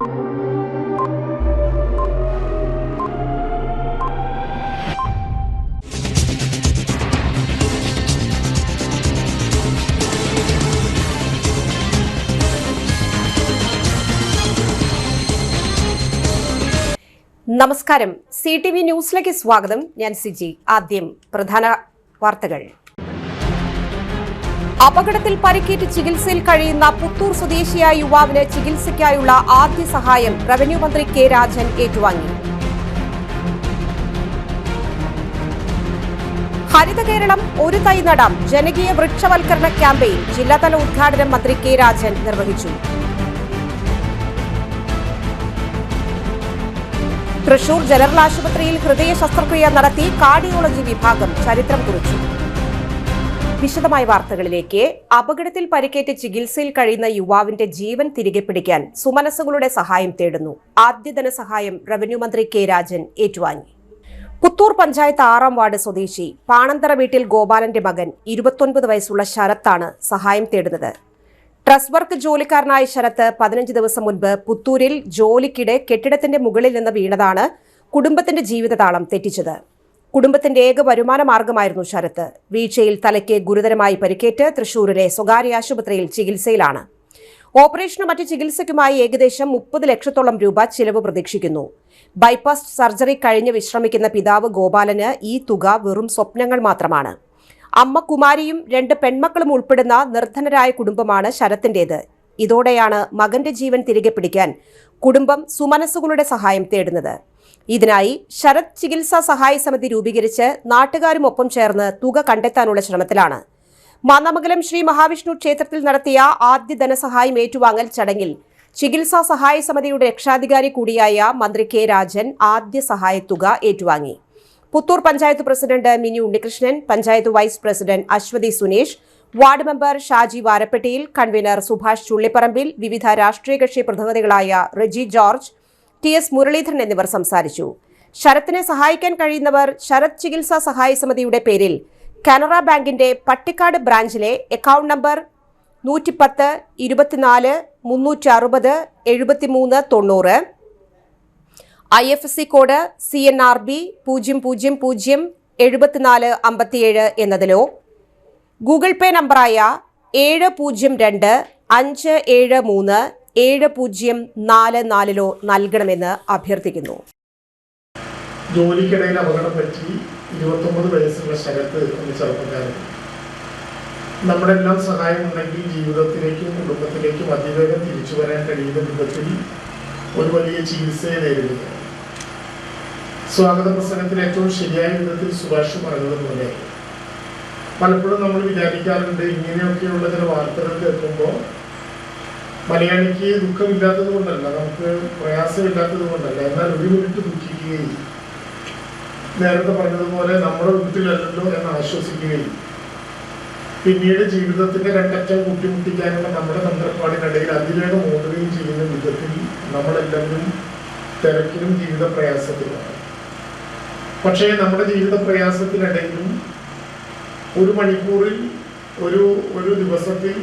നമസ്കാരം, CTV ന്യൂസിലേക്ക് സ്വാഗതം. ഞാൻ സിജി. ആദ്യം പ്രധാന വാർത്തകൾ. അപകടത്തിൽ പരിക്കേറ്റ് ചികിത്സയിൽ കഴിയുന്ന പുത്തൂർ സ്വദേശിയായ യുവാവിന് ചികിത്സയ്ക്കായുള്ള ആദ്യ സഹായം റവന്യൂ മന്ത്രി കെ രാജൻ ഏറ്റുവാങ്ങി. ഹരിത കേരളം ഒരു തൈ നടാം ജനകീയ വൃക്ഷവൽക്കരണ ക്യാമ്പയിൻ ജില്ലാതല ഉദ്ഘാടനം മന്ത്രി കെ രാജൻ നിർവഹിച്ചു. തൃശൂർ ജനറൽ ആശുപത്രിയിൽ ഹൃദയ ശസ്ത്രക്രിയ നടത്തി കാർഡിയോളജി വിഭാഗം ചരിത്രം കുറിച്ചു. വിശദമായ വാർത്തകളിലേക്ക്. അപകടത്തിൽ പരിക്കേറ്റ് ചികിത്സയിൽ കഴിയുന്ന യുവാവിന്റെ ജീവൻ തിരികെ പിടിക്കാൻ സുമനസ്സുകളുടെ സഹായം തേടുന്നു. ആദ്യ ധനസഹായം റവന്യൂ മന്ത്രി കെ രാജൻ ഏറ്റുവാങ്ങി. പുത്തൂർ പഞ്ചായത്ത് 6-ാം വാർഡ് സ്വദേശി പാണന്തറ വീട്ടിൽ ഗോപാലന്റെ മകൻ 29 വയസ്സുള്ള ശരത്താണ് സഹായം തേടുന്നത്. ട്രസ് വർക്ക് ജോലിക്കാരനായ ശരത്ത് 15 ദിവസം മുൻപ് പുത്തൂരിൽ ജോലിക്കിടെ കെട്ടിടത്തിന്റെ മുകളിൽ നിന്ന് വീണതാണ് കുടുംബത്തിന്റെ ജീവിതതാളം തെറ്റിച്ചത്. കുടുംബത്തിന്റെ ഏക വരുമാന മാർഗമായിരുന്നു ശരത്ത്. വീഴ്ചയിൽ തലയ്ക്ക് ഗുരുതരമായി പരിക്കേറ്റ് തൃശൂരിലെ സ്വകാര്യ ആശുപത്രിയിൽ ചികിത്സയിലാണ്. ഓപ്പറേഷനും മറ്റ് ചികിത്സയ്ക്കുമായി ഏകദേശം 30 ലക്ഷത്തോളം രൂപ ചിലവ് പ്രതീക്ഷിക്കുന്നു. ബൈപ്പാസ് സർജറി കഴിഞ്ഞ് വിശ്രമിക്കുന്ന പിതാവ് ഗോപാലന് ഈ തുക വെറും സ്വപ്നങ്ങൾ മാത്രമാണ്. അമ്മ കുമാരിയും 2 പെൺമക്കളും ഉൾപ്പെടുന്ന നിർധനരായ കുടുംബമാണ് ശരത്തിന്റേത്. ഇതോടെയാണ് മകന്റെ ജീവൻ തിരികെ പിടിക്കാൻ കുടുംബം സുമനസ്സുകളുടെ സഹായം തേടുന്നത്. ഇതിനായി ശരത് ചികിത്സാ സഹായ സമിതി രൂപീകരിച്ച് നാട്ടുകാരും ഒപ്പം ചേർന്ന് തുക കണ്ടെത്താനുള്ള ശ്രമത്തിലാണ്. മാന്നാമംഗലം ശ്രീ മഹാവിഷ്ണു ക്ഷേത്രത്തിൽ നടത്തിയ ആദ്യ ധനസഹായം ഏറ്റുവാങ്ങൽ ചടങ്ങിൽ ചികിത്സാ സഹായ സമിതിയുടെ രക്ഷാധികാരി കൂടിയായ മന്ത്രി കെ രാജൻ ആദ്യ സഹായത്തുക ഏറ്റുവാങ്ങി. Puthur panchayat president Mini Unnikrishnan, panchayat vice president Aswathy Sunesh, ward member Shaji വാരപ്പെട്ടിയിൽ, കൺവീനർ സുഭാഷ് ചുള്ളിപ്പറമ്പിൽ, വിവിധ രാഷ്ട്രീയ കക്ഷി പ്രതിനിധികളായ റെജി ജോർജ്, TS മുരളീധരൻ എന്നിവർ സംസാരിച്ചു. ശരത്തിനെ സഹായിക്കാൻ കഴിയുന്നവർ ശരത് ചികിത്സാ സഹായ സമിതിയുടെ പേരിൽ കാനറ ബാങ്കിന്റെ പട്ടിക്കാട് ബ്രാഞ്ചിലെ account number 110 24 360 73 90, IFSC code CNRB 0007457 എന്നതിലോ ഗൂഗിൾ പേ നമ്പറായ 702 573 7044 നൽകണമെന്ന് അഭ്യർത്ഥിക്കുന്നു. ജോലിക്കിടയിൽ അപകടം പറ്റി 29 വയസ്സുള്ള ശരത്ത് എന്ന ചെറുപ്പക്കാരൻ നമ്മുടെ എല്ലാം സഹായമുണ്ടെങ്കിൽ ജീവിതത്തിലേക്കും കുടുംബത്തിലേക്കും അതിവേഗം തിരിച്ചു വരാൻ കഴിയുന്ന വിധത്തിൽ ഒരു വലിയ ചികിത്സയെ നേരിടുകയാണ്. സ്വാഗത പ്രസംഗത്തിൽ ഏറ്റവും ശരിയായ വിധത്തിൽ സുഭാഷ് പറഞ്ഞതുപോലെ പലപ്പോഴും നമ്മൾ വിചാരിക്കാറുണ്ട്, ഇങ്ങനെയൊക്കെയുള്ള ചില വാർത്തകൾ കേൾക്കുമ്പോൾ മലയാളിക്ക് ദുഃഖമില്ലാത്തത് കൊണ്ടല്ല, നമുക്ക് പ്രയാസമില്ലാത്തത് കൊണ്ടല്ല, എന്നാൽ ഒരു മിനിറ്റ് ദുഃഖിക്കുകയും നേരത്തെ പറഞ്ഞതുപോലെ നമ്മുടെ വീട്ടിലല്ലല്ലോ എന്ന് ആശ്വസിക്കുകയും പിന്നീട് ജീവിതത്തിന്റെ രണ്ടറ്റം കൂട്ടിമുട്ടിക്കാനുള്ള നമ്മുടെ തന്ത്രപ്പാടിനിടയിൽ അതിവേഗം ഓടുകയും ചെയ്യുന്ന വിധത്തിൽ നമ്മളെല്ലാവരും തിരക്കിലും ജീവിത പ്രയാസത്തിലാണ്. പക്ഷേ നമ്മുടെ ജീവിത പ്രയാസത്തിനിടയിലും ഒരു മണിക്കൂറിൽ ഒരു ദിവസത്തിൽ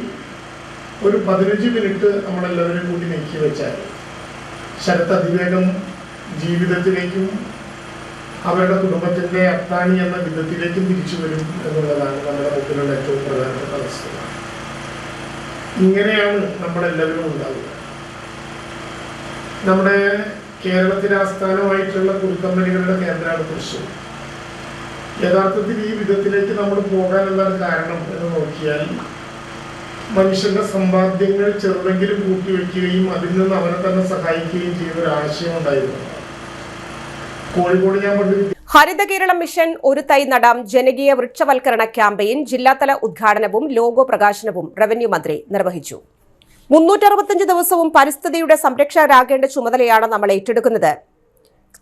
ഒരു 15 മിനിറ്റ് നമ്മളെല്ലാവരും കൂടി നീക്കി വെച്ചാൽ ശരത്ത് അതിവേഗം ജീവിതത്തിലേക്കും അവരുടെ കുടുംബത്തിന്റെ അത്താണി എന്ന വിധത്തിലേക്കും തിരിച്ചു വരും എന്നുള്ളതാണ് നമ്മുടെ മുമ്പിലുള്ള ഏറ്റവും പ്രധാനപ്പെട്ട അവസ്ഥ. ഇങ്ങനെയാണ് നമ്മളെല്ലാവരും ഉണ്ടാവുക. നമ്മുടെ കേരളത്തിലെ ആസ്ഥാനമായിട്ടുള്ള കുറിക്കമ്പനികളുടെ കേന്ദ്രമാണ് തൃശ്ശൂർ. യഥാർത്ഥത്തിൽ ഈ വിധത്തിലേക്ക് നമ്മൾ പോകാനുള്ള കാരണം എന്ന് നോക്കിയാൽ മനുഷ്യന്റെ സമ്പാദ്യങ്ങൾ ചെറുതെങ്കിലും കൂട്ടിവെക്കുകയും അതിൽ നിന്ന് അവനെ തന്നെ സഹായിക്കുകയും ചെയ്യുന്ന ഒരു ആശയം ഉണ്ടായിരുന്നു. കോഴിക്കോട് ഞാൻ ഹരിത കേരളം മിഷൻ ഒരു തൈ നടാം ജനകീയ വൃക്ഷവൽക്കരണ ക്യാമ്പയിൻ ജില്ലാതല ഉദ്ഘാടനവും ലോഗോ പ്രകാശനവും റവന്യൂ മന്ത്രി നിർവഹിച്ചു. 365 ദിവസവും പരിസ്ഥിതിയുടെ സംരക്ഷകരാകേണ്ട ചുമതലയാണ് നമ്മൾ ഏറ്റെടുക്കുന്നത്.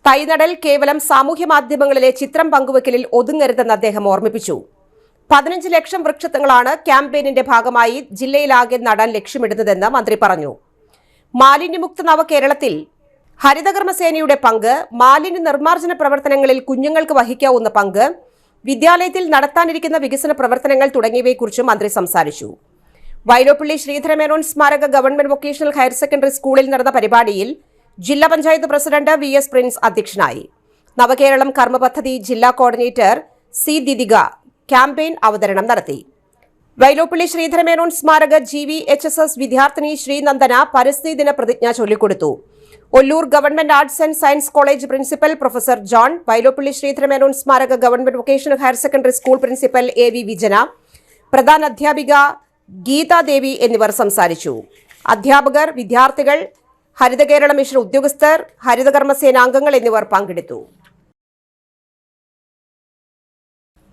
തൈനടൽ കേവലം സാമൂഹ്യ മാധ്യമങ്ങളിലെ ചിത്രം പങ്കുവെക്കലിൽ ഒതുങ്ങരുതെന്ന് അദ്ദേഹം ഓർമ്മിപ്പിച്ചു. 15 ലക്ഷം വൃക്ഷത്തങ്ങളാണ് ക്യാമ്പയിനിന്റെ ഭാഗമായി ജില്ലയിലാകെ നടാൻ ലക്ഷ്യമിടുന്നതെന്ന് മന്ത്രി പറഞ്ഞു. മാലിന്യമുക്ത നവകേരളത്തിൽ ഹരിതകർമ്മസേനയുടെ പങ്ക്, മാലിന്യ നിർമ്മാർജ്ജന പ്രവർത്തനങ്ങളിൽ കുഞ്ഞുങ്ങൾക്ക് വഹിക്കാവുന്ന പങ്ക്, വിദ്യാലയത്തിൽ നടത്താനിരിക്കുന്ന വികസന പ്രവർത്തനങ്ങൾ തുടങ്ങിയവയെക്കുറിച്ച് മന്ത്രി സംസാരിച്ചു. വൈലോപ്പിള്ളി ശ്രീധരമേനോൻ സ്മാരക ഗവൺമെന്റ് വൊക്കേഷണൽ ഹയർ സെക്കൻഡറി സ്കൂളിൽ നടന്ന പരിപാടിയിൽ ജില്ലാ പഞ്ചായത്ത് പ്രസിഡന്റ് VS പ്രിൻസ് അധ്യക്ഷനായി. നവകേരളം കർമ്മ പദ്ധതി ജില്ലാ കോർഡിനേറ്റർ C ദിദിക ക്യാമ്പയിൻ അവതരണം നടത്തി. വൈലോപ്പിള്ളി ശ്രീധരമേനോൻ സ്മാരക GVHSS വിദ്യാർത്ഥിനി ശ്രീനന്ദന പരിസ്ഥിതി ദിന പ്രതിജ്ഞ ചൊല്ലിക്കൊടുത്തു. Ollur government arts and science college principal professor John, Vyloppilli Sreedhara Menon സ്മാരക government vocational higher secondary school principal AV Vijana, പ്രധാന അധ്യാപിക ഗീതാദേവി എന്നിവർ സംസാരിച്ചു. അധ്യാപകർ, വിദ്യാർത്ഥികൾ, ഹരിത കേരള മിഷൻ ഉദ്യോഗസ്ഥർ, ഹരിതകർമ്മസേനാംഗങ്ങൾ എന്നിവർ പങ്കെടുത്തു.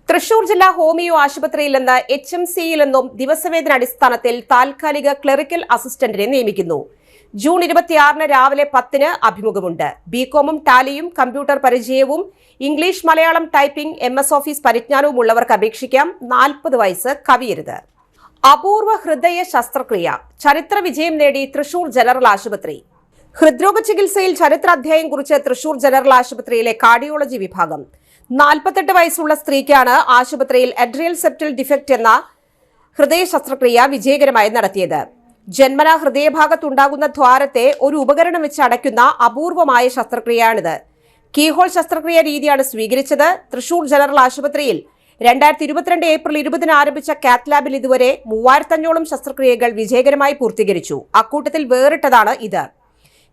തൃശൂർ ജില്ലാ ഹോമിയോ ആശുപത്രിയിൽ നിന്ന് HMCയിൽ നിന്നും ദിവസവേതന അടിസ്ഥാനത്തിൽ താൽക്കാലിക ക്ലറിക്കൽ അസിസ്റ്റന്റിനെ നിയമിക്കുന്നു. ജൂൺ 26 രാവിലെ 10 അഭിമുഖമുണ്ട്. BCom ടാലിയും കമ്പ്യൂട്ടർ പരിചയവും English Malayalam typing MS office പരിജ്ഞാനവും ഉള്ളവർക്ക് അപേക്ഷിക്കാം. 40 വയസ്സ് കവിയരുത്. അപൂർവ ഹൃദയ ശസ്ത്രക്രിയ ചരിത്ര വിജയം നേടി തൃശൂർ ജനറൽ ആശുപത്രി. ഹൃദ്രോഗ ചികിത്സയിൽ ചരിത്രാധ്യായം കുറിച്ച് തൃശൂർ ജനറൽ ആശുപത്രിയിലെ കാർഡിയോളജി വിഭാഗം. 48 വയസ്സുള്ള സ്ത്രീക്കാണ് ആശുപത്രിയിൽ അഡ്രിയൽ സെപ്റ്റൽ ഡിഫക്റ്റ് എന്ന ഹൃദയ ശസ്ത്രക്രിയ വിജയകരമായി നടത്തിയത്. ജന്മനാ ഹൃദയഭാഗത്തുണ്ടാകുന്ന ദ്വാരത്തെ ഒരു ഉപകരണം വെച്ച് അടയ്ക്കുന്ന അപൂർവമായ ശസ്ത്രക്രിയയാണിത്. കീഹോൾ ശസ്ത്രക്രിയ രീതിയാണ് സ്വീകരിച്ചത്. തൃശൂർ ജനറൽ ആശുപത്രിയിൽ 2022 ഏപ്രിൽ 20 ആരംഭിച്ച കാത്ത് ലാബിൽ ഇതുവരെ 3500 ശസ്ത്രക്രിയകൾ വിജയകരമായി പൂർത്തീകരിച്ചു. അക്കൂട്ടത്തിൽ വേറിട്ടതാണ് ഇത്.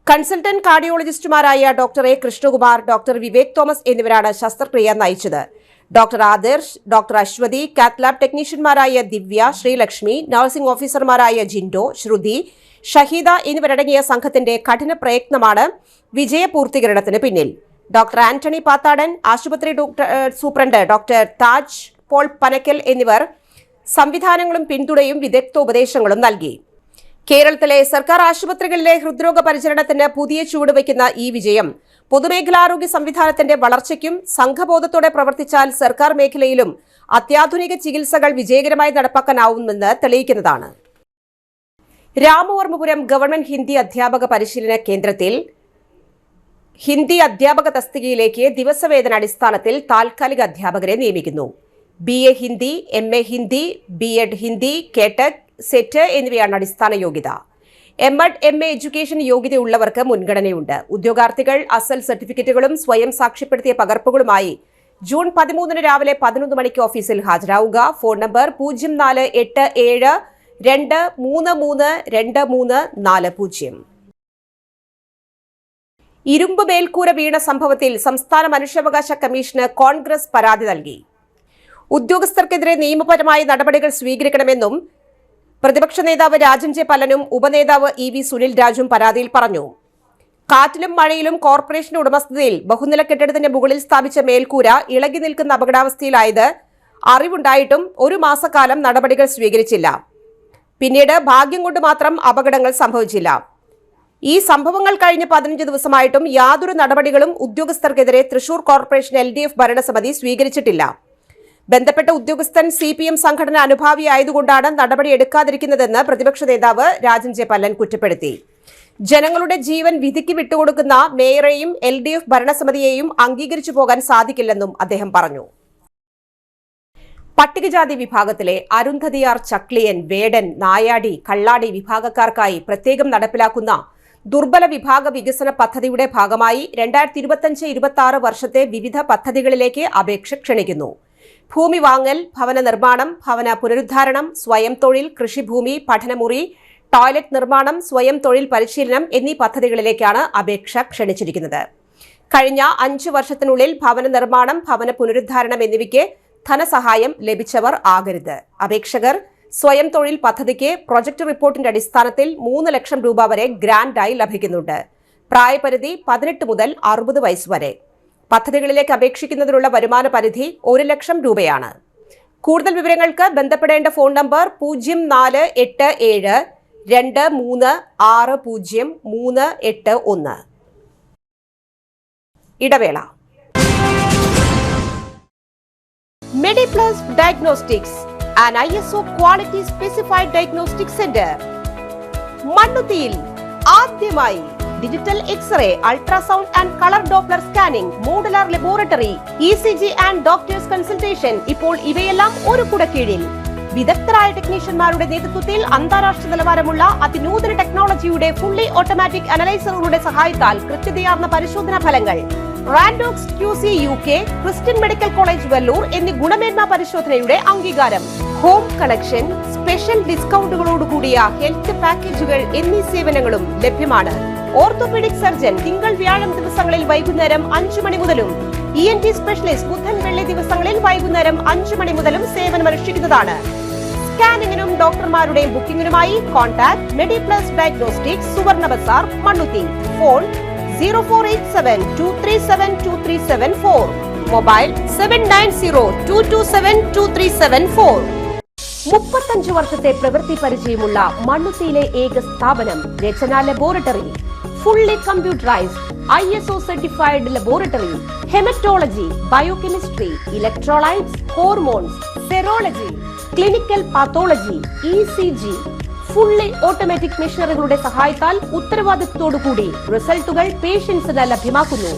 കൺസൾട്ടന്റ് കാർഡിയോളജിസ്റ്റുമാരായ doctor A Krishnakumar, doctor Vivek Thomas എന്നിവരാണ് ശസ്ത്രക്രിയ നയിച്ചത്. Doctor Adarsh, doctor Aswathy, cath lab ടെക്നീഷ്യന്മാരായ ദിവ്യ, ശ്രീലക്ഷ്മി, നഴ്സിംഗ് ഓഫീസർമാരായ ജിൻഡോ, ശ്രുതി, ഷഹീദ എന്നിവരടങ്ങിയ സംഘത്തിന്റെ കഠിന പ്രയത്നമാണ് വിജയപൂർത്തീകരണത്തിന് പിന്നിൽ. ഡോക്ടർ ആന്റണി പാത്താടൻ, ആശുപത്രി സൂപ്രണ്ട് ഡോക്ടർ താജ് പോൾ പനക്കൽ എന്നിവർ സംവിധാനങ്ങളും പിന്തുണയും വിദഗ്ധോപദേശങ്ങളും നൽകി. കേരളത്തിലെ സർക്കാർ ആശുപത്രികളിലെ ഹൃദ്രോഗ പരിചരണത്തിന് പുതിയ ചുവടുവയ്ക്കുന്ന ഈ വിജയം പൊതുമേഖലാരോഗ്യ സംവിധാനത്തിന്റെ വളർച്ചയ്ക്കും സംഘബോധത്തോടെ പ്രവർത്തിച്ചാൽ സർക്കാർ മേഖലയിലും അത്യാധുനിക ചികിത്സകൾ വിജയകരമായി നടപ്പാക്കാനാവുമെന്ന് തെളിയിക്കുന്നതാണ്. രാമവർമ്മപുരം ഗവൺമെന്റ് ഹിന്ദി അധ്യാപക പരിശീലന കേന്ദ്രത്തിൽ ഹിന്ദി അധ്യാപക തസ്തികയിലേക്ക് ദിവസവേതന അടിസ്ഥാനത്തിൽ താൽക്കാലിക അധ്യാപകരെ നിയമിക്കുന്നു. BA Hindi, MA Hindi, B.Ed Hindi, KTET, SET എന്നിവയാണ് അടിസ്ഥാന യോഗ്യത. MAd, MA എഡ്യൂക്കേഷൻ യോഗ്യതയുള്ളവർക്ക് മുൻഗണനയുണ്ട്. ഉദ്യോഗാർത്ഥികൾ അസൽ സർട്ടിഫിക്കറ്റുകളും സ്വയം സാക്ഷ്യപ്പെടുത്തിയ പകർപ്പുകളുമായി ജൂൺ 13 രാവിലെ 11 മണിക്ക് ഓഫീസിൽ ഹാജരാവുക. Phone number 0487233240. ഇരുമ്പ് മേൽക്കൂര വീണ സംഭവത്തിൽ സംസ്ഥാന മനുഷ്യാവകാശ കമ്മീഷന് കോൺഗ്രസ് പരാതി നൽകി. ഉദ്യോഗസ്ഥർക്കെതിരെ നിയമപരമായ നടപടികൾ സ്വീകരിക്കണമെന്നും പ്രതിപക്ഷ നേതാവ് രാജൻ ജെ പല്ലനും ഉപനേതാവ് EV സുനിൽ രാജും പരാതിയിൽ പറഞ്ഞു. കാറ്റിലും മഴയിലും കോർപ്പറേഷൻ ഉടമസ്ഥതയിൽ ബഹുനില കെട്ടിടത്തിന്റെ മുകളിൽ സ്ഥാപിച്ച മേൽക്കൂര ഇളകി നിൽക്കുന്ന അപകടാവസ്ഥയിലായത് അറിവുണ്ടായിട്ടും 1 മാസക്കാലം നടപടികൾ സ്വീകരിച്ചില്ല. പിന്നീട് ഭാഗ്യം കൊണ്ട് മാത്രം അപകടങ്ങൾ സംഭവിച്ചില്ല. ഈ സംഭവങ്ങൾ കഴിഞ്ഞ് 15 ദിവസമായിട്ടും യാതൊരു നടപടികളും ഉദ്യോഗസ്ഥർക്കെതിരെ തൃശൂർ കോർപ്പറേഷൻ LDF ഭരണസമിതി സ്വീകരിച്ചിട്ടില്ല. ബന്ധപ്പെട്ട ഉദ്യോഗസ്ഥൻ CPM സംഘടന അനുഭാവിയായതുകൊണ്ടാണ് നടപടിയെടുക്കാതിരിക്കുന്നതെന്ന് പ്രതിപക്ഷ നേതാവ് രാജൻ ജെ പല്ലൻ കുറ്റപ്പെടുത്തി. ജനങ്ങളുടെ ജീവൻ വിധിക്ക് വിട്ടുകൊടുക്കുന്ന മേയറെയും LDF ഭരണസമിതിയെയും അംഗീകരിച്ചു പോകാൻ സാധിക്കില്ലെന്നും അദ്ദേഹം പറഞ്ഞു. പട്ടികജാതി വിഭാഗത്തിലെ അരുന്ധതിയാർ, ചക്ലിയൻ, വേടൻ, നായാടി, കള്ളാടി വിഭാഗക്കാർക്കായി പ്രത്യേകം നടപ്പിലാക്കുന്ന ദുർബല വിഭാഗ വികസന പദ്ധതിയുടെ ഭാഗമായി 2025-26 വർഷത്തെ വിവിധ പദ്ധതികളിലേക്ക് അപേക്ഷ ക്ഷണിക്കുന്നു. ഭൂമി വാങ്ങൽ, ഭവന നിർമ്മാണം, ഭവന പുനരുദ്ധാരണം, സ്വയം തൊഴിൽ, കൃഷിഭൂമി, പഠനമുറി, ടോയ്ലറ്റ് നിർമ്മാണം, സ്വയം തൊഴിൽ പരിശീലനം എന്നീ പദ്ധതികളിലേക്കാണ് അപേക്ഷ ക്ഷണിച്ചിരിക്കുന്നത്. കഴിഞ്ഞ 5 വർഷത്തിനുള്ളിൽ ഭവന നിർമ്മാണം, ഭവന പുനരുദ്ധാരണം എന്നിവയ്ക്ക് ധനസഹായം ലഭിച്ചവർ ആകരുത്. അപേക്ഷകർ സ്വയം തൊഴിൽ പദ്ധതിക്ക് പ്രൊജക്ട് റിപ്പോർട്ടിന്റെ അടിസ്ഥാനത്തിൽ 3 ലക്ഷം രൂപ വരെ ഗ്രാന്റായി ലഭിക്കുന്നുണ്ട്. പ്രായപരിധി 18 മുതൽ 60 വയസ്സ് വരെ. പദ്ധതികളിലേക്ക് അപേക്ഷിക്കുന്നതിനുള്ള വരുമാന പരിധി 1 ലക്ഷം രൂപയാണ്. കൂടുതൽ വിവരങ്ങൾക്ക് ബന്ധപ്പെടേണ്ട ഫോൺ നമ്പർ 0487236031. ഇടവേള. Mediplus Diagnostics, an ISO quality specified diagnostic center. മണ്ണുത്തിയിൽ ആദ്യമായി digital X ray, ultrasound and colour Doppler scanning, modular laboratory, ECG and doctors consultation. ഇപ്പോൾ ഇവയെല്ലാം ഒരു കുടക്കീഴിൽ. വിദഗ്ധരായ ടെക്നീഷ്യന്മാരുടെ നേതൃത്വത്തിൽ അന്താരാഷ്ട്ര നിലവാരമുള്ള അതിനൂതന ടെക്നോളജിയുടെ ഫുള്ളി ഓട്ടോമാറ്റിക് അനലൈസറുകളുടെ സഹായത്താൽ കൃത്യതയാർന്ന പരിശോധനാ ഫലങ്ങൾ. റാൻഡോക്സ് QC UK, Christian medical college Vellore എന്നീ ഗുണമേന്മ പരിശോധനയുടെ അംഗീകാരം. ഹോം കളക്ഷൻ, സ്പെഷ്യൽ ഡിസ്കൗണ്ടുകളോടുകൂടിയ ഹെൽത്ത് പാക്കേജുകൾ എന്നീ സേവനങ്ങളും ലഭ്യമാണ്. ഓർത്തോപീഡിക് സർജൻ തിങ്കൾ വ്യാഴം ദിവസങ്ങളിൽ വൈകുന്നേരം 5 മണി മുതലും ENT സ്പെഷ്യലിസ്റ്റ് ബുധൻ വെള്ളി ദിവസങ്ങളിൽ വൈകുന്നേരം 5 മണി മുതലും സേവനമനുഷ്ഠിക്കുന്നതാണ്. സ്കാനിങ്ങിനും ഡോക്ടർമാരുടെ ബുക്കിംഗിനുമായി കോൺടാക്ട് മെഡിപ്ലസ് ഡയഗ്നോസ്റ്റിക്സ്, സുവർണ ബസാർ, മണ്ണുത്തി. Phone 0487237237 mobile 7902272374. 35 വർഷത്തെ പ്രവൃത്തി പരിചയമുള്ള മണ്ണുത്തിയിലെ ഏക സ്ഥാപനം Rachana laboratory. Fully computerised ISO certified laboratory. Haematology, biochemistry, electrolytes, hormones, serology, clinical pathology, ECG, fully automatic മെഷീനറികളുടെ സഹായത്താൽ ഉത്തരവാദിത്വത്തോടുകൂടി റിസൾട്ടുകൾ പേഷ്യൻസിന് ലഭ്യമാക്കുന്നു.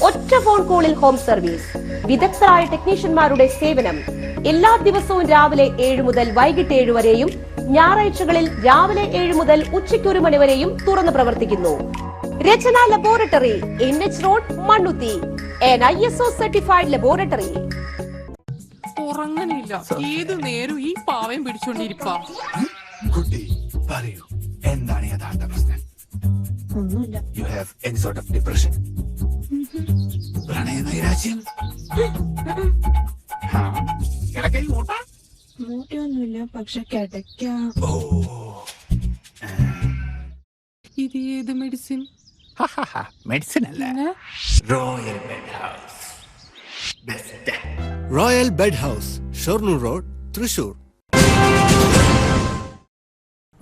ഒറ്റ ഫോൺ കോളിൽ ഹോം സർവീസ്. വിദഗ്ധരായ ടെക്നീഷ്യന്മാരുടെ സേവനം. എല്ലാ ദിവസവും രാവിലെ 7 മുതൽ വൈകിട്ട് 7 വരെയും ഞായറാഴ്ചകളിൽ രാവിലെ 7 മുതൽ ഉച്ചയ്ക്ക് 1 മണി വരെയും തുറന്നു പ്രവർത്തിക്കുന്നു. Rachana laboratory, NH road, Mannuthy. ISO certified laboratory. ഉറങ്ങണില്ല, ഏതു നേരം ഈ പാവം പിടിച്ചോണ്ടിരിപ്പാ. കുട്ടി പറയൂ, എന്താണ് യഥാർത്ഥ പ്രശ്നം? ഒന്നുമില്ല. You have any sort of depression? പ്രണയ നൈരാശ്യം? കിടക്കയിൽ മൂട്ട? മൂട്ടയൊന്നുമില്ല, പക്ഷെ കിടക്കാം. ഓ, ഇത് ഏത് മെഡിസിൻ? മെഡിസിൻ അല്ല, royal bed house. Best royal bed house, Shoranur road, Thrissur.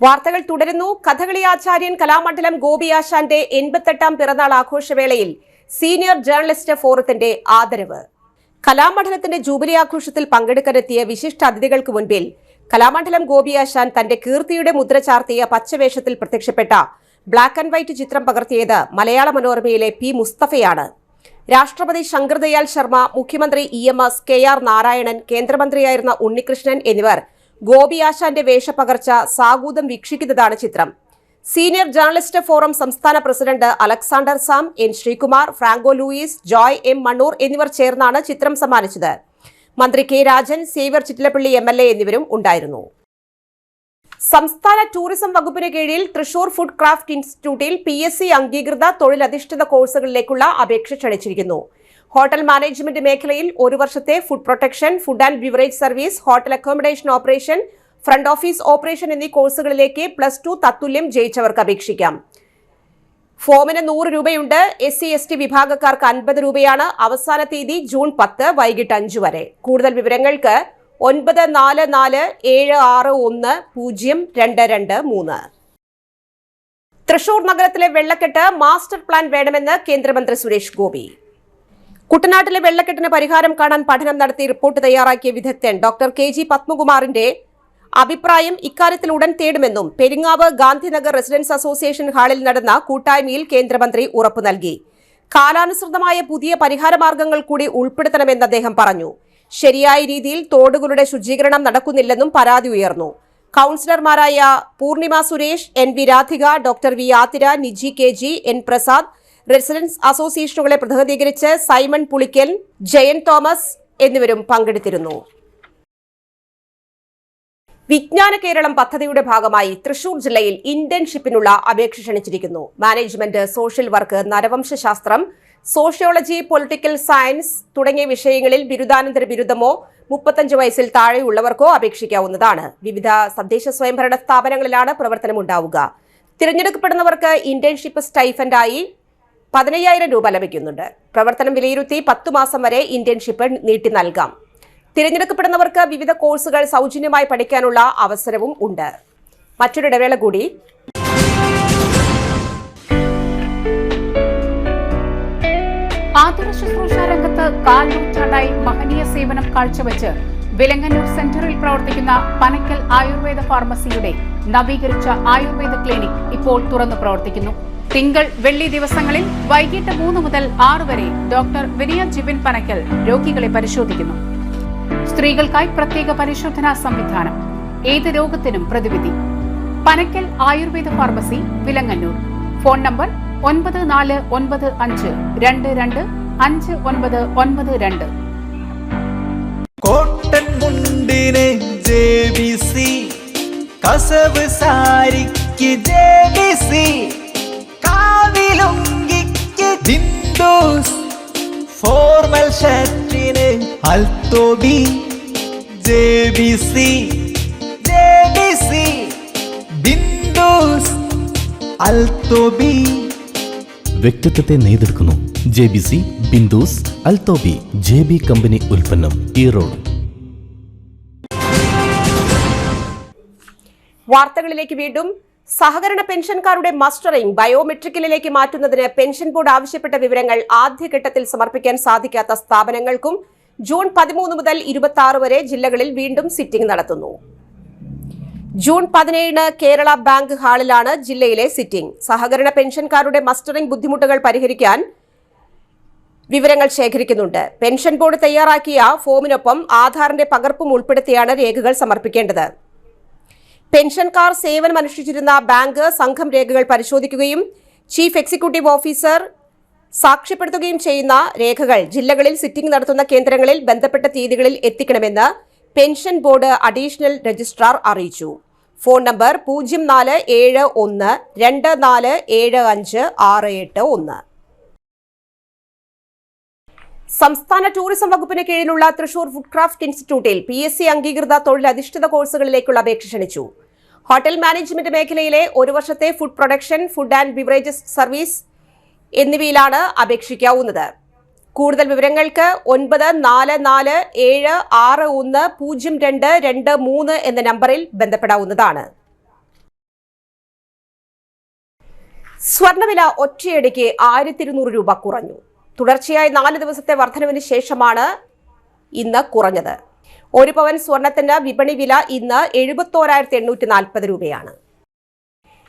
വാർത്തകൾ തുടരുന്നു. കഥകളി ആചാര്യൻ കലാമണ്ഡലം ഗോപി ആശാന്റെ 88ാം പിറന്നാൾ ആഘോഷവേളയിൽ സീനിയർ ജേർണലിസ്റ്റ് ഫോറത്തിന്റെ ആദരവ്. കലാമണ്ഡലത്തിന്റെ ജൂബിലി ആഘോഷത്തിൽ പങ്കെടുക്കാനെത്തിയ വിശിഷ്ട അതിഥികൾക്ക് മുൻപിൽ കലാമണ്ഡലം ഗോപി ആശാൻ തന്റെ കീർത്തിയുടെ മുദ്ര ചാർത്തിയ പച്ചവേഷത്തിൽ പ്രത്യക്ഷപ്പെട്ട ബ്ലാക്ക് ആൻഡ് വൈറ്റ് ചിത്രം പകർത്തിയത് മലയാള മനോരമയിലെ P. മുസ്തഫയാണ്. രാഷ്ട്രപതി ശങ്കർ ദയാൽ ശർമ്മ, മുഖ്യമന്ത്രി EMS, KR നാരായണൻ, കേന്ദ്രമന്ത്രിയായിരുന്ന ഉണ്ണികൃഷ്ണൻ എന്നിവർ ഗോപി ആശാന്റെ വേഷപ്പകർച്ച സാഗൂതം വീക്ഷിക്കുന്നതാണ് ചിത്രം. സീനിയർ ജേർണലിസ്റ്റ് ഫോറം സംസ്ഥാന president Alexander Sam, N. Sreekumar, Franco Louis, Joy M. Mannur എന്നിവർ ചേർന്നാണ് ചിത്രം സമ്മാനിച്ചത്. മന്ത്രി K. രാജൻ, സേവ്യർ ചിറ്റിലപ്പള്ളി MLA എന്നിവരും ഉണ്ടായിരുന്നു. സംസ്ഥാന ടൂറിസം വകുപ്പിന് കീഴിൽ തൃശൂർ ഫുഡ് ക്രാഫ്റ്റ് ഇൻസ്റ്റിറ്റ്യൂട്ടിൽ PSC അംഗീകൃത തൊഴിലധിഷ്ഠിത കോഴ്സുകളിലേക്കുള്ള അപേക്ഷ ക്ഷണിച്ചിരിക്കുന്നു. ഹോട്ടൽ മാനേജ്മെന്റ് മേഖലയിൽ 1 വർഷത്തെ food protection, food and beverage service, hotel accommodation operation, front office operation എന്നീ കോഴ്സുകളിലേക്ക് +2 തത്തുല്യം ജയിച്ചവർക്ക് അപേക്ഷിക്കാം. ഫോമിന് 100 രൂപയുണ്ട്. SC ST വിഭാഗക്കാർക്ക് 50 രൂപയാണ്. അവസാന തീയതി ജൂൺ 10 വൈകിട്ട് 5 വരെ. കൂടുതൽ വിവരങ്ങൾക്ക് 9447610223. തൃശൂർ നഗരത്തിലെ വെള്ളക്കെട്ട് മാസ്റ്റർ പ്ലാൻ വേണമെന്ന് കേന്ദ്രമന്ത്രി സുരേഷ് ഗോപി. കുട്ടനാട്ടിലെ വെള്ളക്കെട്ടിന് പരിഹാരം കാണാൻ പഠനം നടത്തി റിപ്പോർട്ട് തയ്യാറാക്കിയ വിദഗ്ധൻ ഡോക്ടർ KG പത്മകുമാറിന്റെ അഭിപ്രായം ഇക്കാര്യത്തിൽ ഉടൻ തേടുമെന്നും പെരിങ്ങാവ് ഗാന്ധിനഗർ റെസിഡൻസ് അസോസിയേഷൻ ഹാളിൽ നടന്ന കൂട്ടായ്മയിൽ കേന്ദ്രമന്ത്രി ഉറപ്പു നൽകി. കാലാനുസൃതമായ പുതിയ പരിഹാര മാർഗങ്ങൾ കൂടി ഉൾപ്പെടുത്തണമെന്ന് അദ്ദേഹം പറഞ്ഞു. ശരിയായ രീതിയിൽ തോടുകളുടെ ശുചീകരണം നടക്കുന്നില്ലെന്നും പരാതി ഉയർന്നു. കൌൺസിലർമാരായ Poornima Suresh, NV Radhika, doctor V Athira, Niji KG, N Prasad, residence അസോസിയേഷനുകളെ പ്രതിനിധീകരിച്ച് സൈമൺ പുളിക്കൽ, ജയൻ തോമസ് എന്നിവരും പങ്കെടുത്തിരുന്നു. വിജ്ഞാന കേരളം പദ്ധതിയുടെ ഭാഗമായി തൃശൂർ ജില്ലയിൽ ഇന്റേൺഷിപ്പിനുള്ള അപേക്ഷ ക്ഷണിച്ചിരിക്കുന്നു. മാനേജ്മെന്റ്, സോഷ്യൽ വർക്ക്, നരവംശശാസ്ത്രം, സോഷ്യോളജി, പൊളിറ്റിക്കൽ സയൻസ് തുടങ്ങിയ വിഷയങ്ങളിൽ ബിരുദാനന്തര ബിരുദമോ 35 വയസ്സിൽ താഴെയുള്ളവർക്കോ അപേക്ഷിക്കാവുന്നതാണ്. വിവിധ തദ്ദേശ സ്വയംഭരണ സ്ഥാപനങ്ങളിലാണ് പ്രവർത്തനമുണ്ടാവുക. തിരഞ്ഞെടുക്കപ്പെടുന്നവർക്ക് ഇന്റേൺഷിപ്പ് സ്റ്റൈഫൻഡായി 15,000 രൂപ ലഭിക്കുന്നുണ്ട്. പ്രവർത്തനം വിലയിരുത്തി 10 മാസം വരെ ഇന്റേൺഷിപ്പ് നീട്ടി നൽകാം. തിരഞ്ഞെടുക്കപ്പെടുന്നവർക്ക് വിവിധ കോഴ്സുകൾ സൗജന്യമായി പഠിക്കാനുള്ള അവസരവും ഉണ്ട്. മറ്റൊരു ഇടവേള കൂടി. ആതുര ശുശ്രൂഷ രംഗത്ത് 4 നൂറ്റാണ്ടായി മഹനീയ സേവനം കാഴ്ചവെച്ച് വിലങ്ങന്നൂർ സെന്ററിൽ പ്രവർത്തിക്കുന്ന പനക്കൽ ആയുർവേദ ഫാർമസിയുടെ നവീകരിച്ച ആയുർവേദ ക്ലിനിക് ഇപ്പോൾ തുറന്നു പ്രവർത്തിക്കുന്നു. തിങ്കൾ, വെള്ളി ദിവസങ്ങളിൽ വൈകിട്ട് 3 മുതൽ 6 വരെ ഡോക്ടർ വിനയ ജിബിൻ പനക്കൽ രോഗികളെ പരിശോധിക്കുന്നു. സ്ത്രീകൾക്കായി പ്രത്യേക പരിശോധനാ സംവിധാനം. ഏത് രോഗത്തിനും പ്രതിവിധി. Panakkal Ayurveda pharmacy, Vilangannur. Phone number 9495225992. Cotton മുണ്ടിന് JBC, കസവ് സാരിക്ക് JBC, കാവിലുങ്കിക്ക് ബിന്ദുസ്, ഫോർമൽ ഷർട്ടിന് അൽത്തോബി. JBC ബിന്ദുസ് അൽത്തോബി. വ്യക്തിത്വത്തെ നെയ്തെടുക്കുന്നു. JBC, Bindus, Althobi. JB company ഉൽപ്പന്നം, ഈറോഡ്. വാർത്തകളിലേക്ക് വീണ്ടും. സഹകരണ പെൻഷൻകാരുടെ മസ്റ്ററിംഗ് ബയോമെട്രിക്കലിലേക്ക് മാറ്റുന്നതിന് പെൻഷൻ ബോർഡ് ആവശ്യപ്പെട്ട വിവരങ്ങൾ ആദ്യഘട്ടത്തിൽ സമർപ്പിക്കാൻ സാധിക്കാത്ത സ്ഥാപനങ്ങൾക്കും ജൂൺ 13 മുതൽ 26 വരെ ജില്ലകളിൽ വീണ്ടും സിറ്റിംഗ് നടത്തുന്നു. ജൂൺ 17 കേരള ബാങ്ക് ഹാളിലാണ് ജില്ലയിലെ സിറ്റിംഗ്. സഹകരണ പെൻഷൻകാരുടെ മസ്റ്ററിംഗ് ബുദ്ധിമുട്ടുകൾ പരിഹരിക്കാൻ വിവരങ്ങൾ ശേഖരിക്കുന്നുണ്ട്. പെൻഷൻ ബോർഡ് തയ്യാറാക്കിയ ഫോമിനൊപ്പം ആധാറിന്റെ പകർപ്പും ഉൾപ്പെടുത്തിയാണ് രേഖകൾ സമർപ്പിക്കേണ്ടത്. പെൻഷൻകാർ സേവനമനുഷ്ഠിച്ചിരുന്ന ബാങ്ക് സംഘം രേഖകൾ പരിശോധിക്കുകയും ചീഫ് എക്സിക്യൂട്ടീവ് ഓഫീസർ സാക്ഷ്യപ്പെടുത്തുകയും ചെയ്യുന്ന രേഖകൾ ജില്ലകളിൽ സിറ്റിംഗ് നടത്തുന്ന കേന്ദ്രങ്ങളിൽ ബന്ധപ്പെട്ട തീയതികളിൽ എത്തിക്കണമെന്ന് പെൻഷൻ ബോർഡ് അഡീഷണൽ രജിസ്ട്രാർ അറിയിച്ചു. Phone number 0471247568. സംസ്ഥാന ടൂറിസം വകുപ്പിന് കീഴിലുള്ള തൃശൂർ ഫുഡ് ക്രാഫ്റ്റ് ഇൻസ്റ്റിറ്റ്യൂട്ടിൽ PSC അംഗീകൃത തൊഴിലധിഷ്ഠിത കോഴ്സുകളിലേക്കുള്ള അപേക്ഷ ക്ഷണിച്ചു. ഹോട്ടൽ മാനേജ്മെന്റ് മേഖലയിലെ 1 വർഷത്തെ food production, food and beverages service എന്നിവയിലാണ് അപേക്ഷിക്കാവുന്നത്. കൂടുതൽ വിവരങ്ങൾക്ക് 9447610223 എന്ന നമ്പറിൽ ബന്ധപ്പെടാവുന്നതാണ്. സ്വർണ്ണവില ഒറ്റയടിക്ക് 1200 രൂപ കുറഞ്ഞു. തുടർച്ചയായി 4 ദിവസത്തെ വർധനവിന് ശേഷമാണ് ഇന്ന് കുറഞ്ഞത്. 1 പവൻ സ്വർണത്തിന് വിപണി വില ഇന്ന് 71,840 രൂപയാണ്.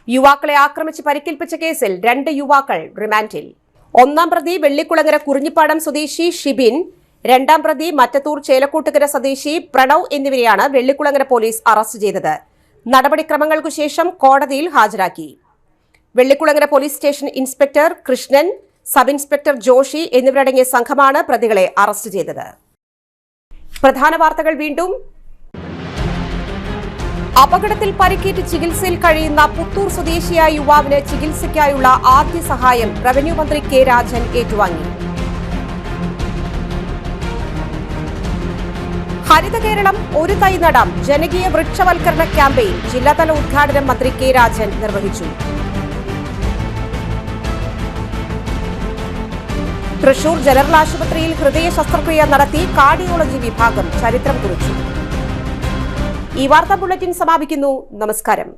യുവാക്കളെ ആക്രമിച്ച് പരിക്കേൽപ്പിച്ച കേസിൽ 2 യുവാക്കൾ റിമാൻഡിൽ. 1-ാം പ്രതി വെള്ളിക്കുളങ്ങര കുറിഞ്ഞിപ്പാടം സ്വദേശി ഷിബിൻ, 2-ാം പ്രതി മറ്റത്തൂർ ചേലക്കോട്ടുകര സ്വദേശി പ്രണവ് എന്നിവരെയാണ് വെള്ളിക്കുളങ്ങര പോലീസ് അറസ്റ്റ് ചെയ്തത്. നടപടിക്രമങ്ങൾക്കു ശേഷം കോടതിയിൽ ഹാജരാക്കി. Vellikkulangara police station inspector Krishnan, sub inspector Joshi എന്നിവരടങ്ങിയ സംഘമാണ് പ്രതികളെ അറസ്റ്റ് ചെയ്തത്. പ്രധാന വാർത്തകൾ വീണ്ടും. അപകടത്തിൽ പരിക്കേറ്റ് ചികിത്സയിൽ കഴിയുന്ന പുത്തൂർ സ്വദേശിയായ യുവാവിന് ചികിത്സയ്ക്കായുള്ള ആദ്യ സഹായം റവന്യൂ മന്ത്രി കെ രാജൻ ഏറ്റുവാങ്ങി. ഹരിത കേരളം ഒരു തൈ നടാം ജനകീയ വൃക്ഷവൽക്കരണ ക്യാമ്പയിൻ ജില്ലാതല ഉദ്ഘാടനം മന്ത്രി കെ രാജൻ നിർവഹിച്ചു. തൃശൂർ ജനറൽ ആശുപത്രിയിൽ ഹൃദയ ശസ്ത്രക്രിയ നടത്തി കാർഡിയോളജി വിഭാഗം ചരിത്രം കുറിച്ചു. ഈ വാർത്താ ബുള്ളറ്റിൻ സമാപിക്കുന്നു. നമസ്കാരം.